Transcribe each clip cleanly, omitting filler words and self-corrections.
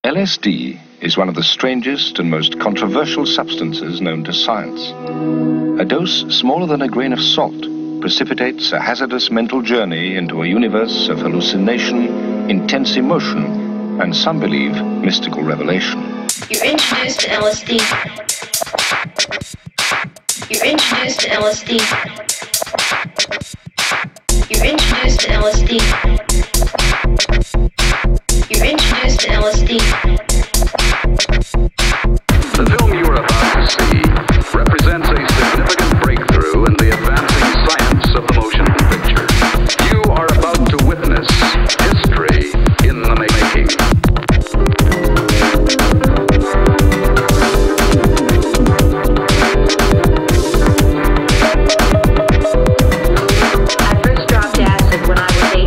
LSD is one of the strangest and most controversial substances known to science. A dose smaller than a grain of salt precipitates a hazardous mental journey into a universe of hallucination, intense emotion, and some believe mystical revelation. You're introduced to LSD. You're introduced to LSD. You're introduced to LSD. You're introduced to LSD. The film you are about to see represents a significant breakthrough in the advancing science of the motion picture. You are about to witness history in the making. I first dropped acid when I was 18.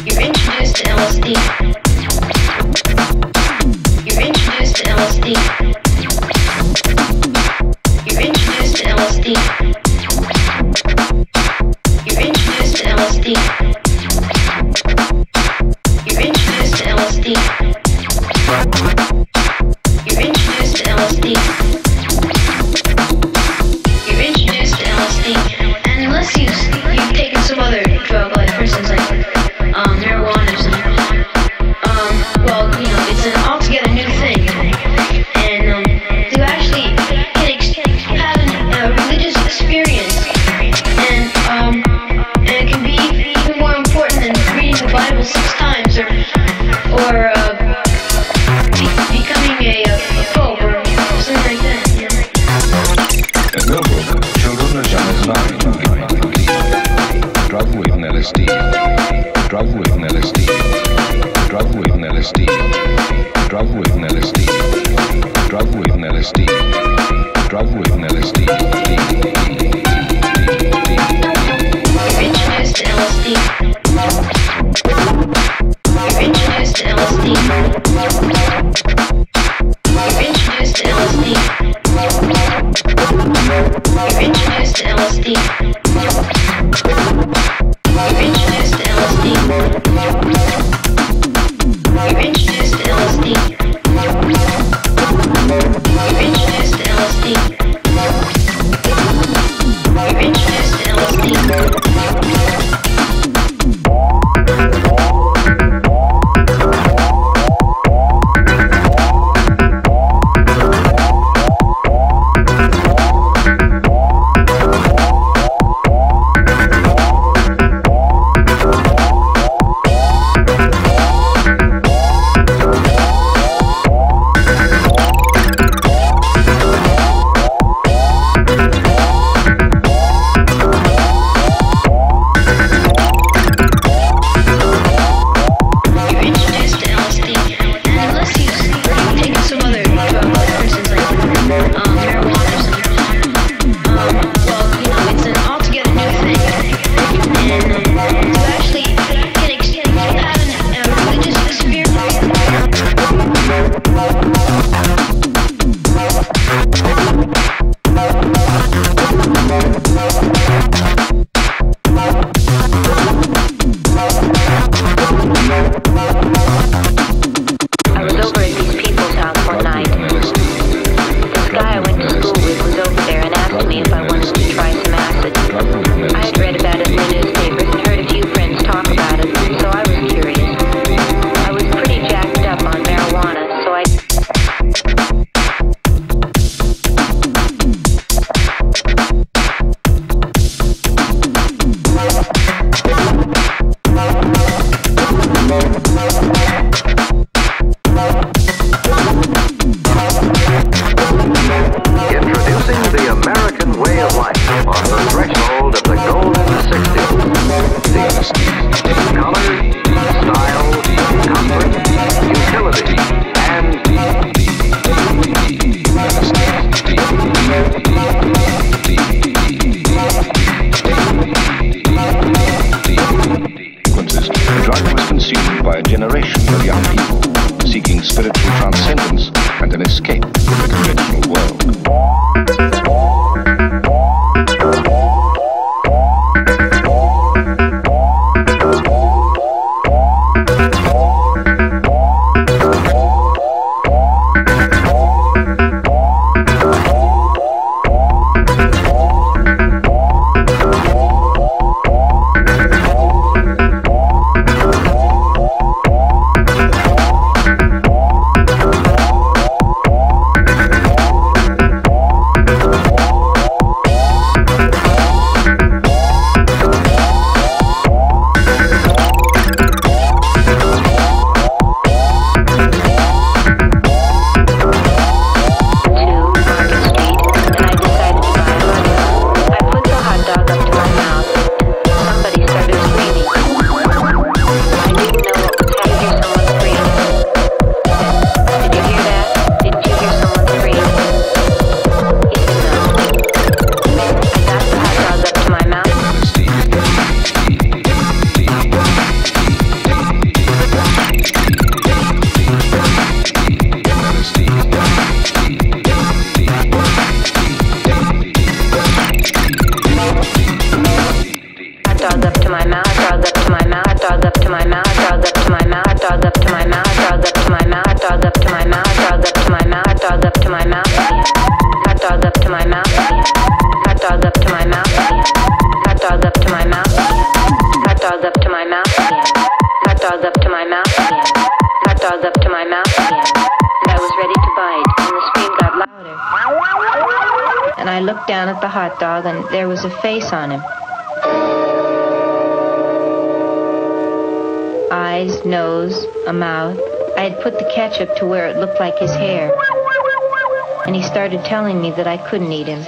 You're introduced to LSD. You're introduced to LSD. You're introduced to LSD. You're introduced to LSD. You're introduced to LSD. You're introduced to LSD. You're introduced to LSD. You're introduced to LSD. And unless you've taken some other drug, like for instance like marijuana or something, well, you know, it's an altogether new thing. And you actually can have a religious experience, and it can be even more important than reading the Bible 6 times or seeking spiritual transcendence and an escape from the conventional world. And I looked down at the hot dog, and there was a face on him. Eyes, nose, a mouth. I had put the ketchup to where it looked like his hair. And he started telling me that I couldn't eat him.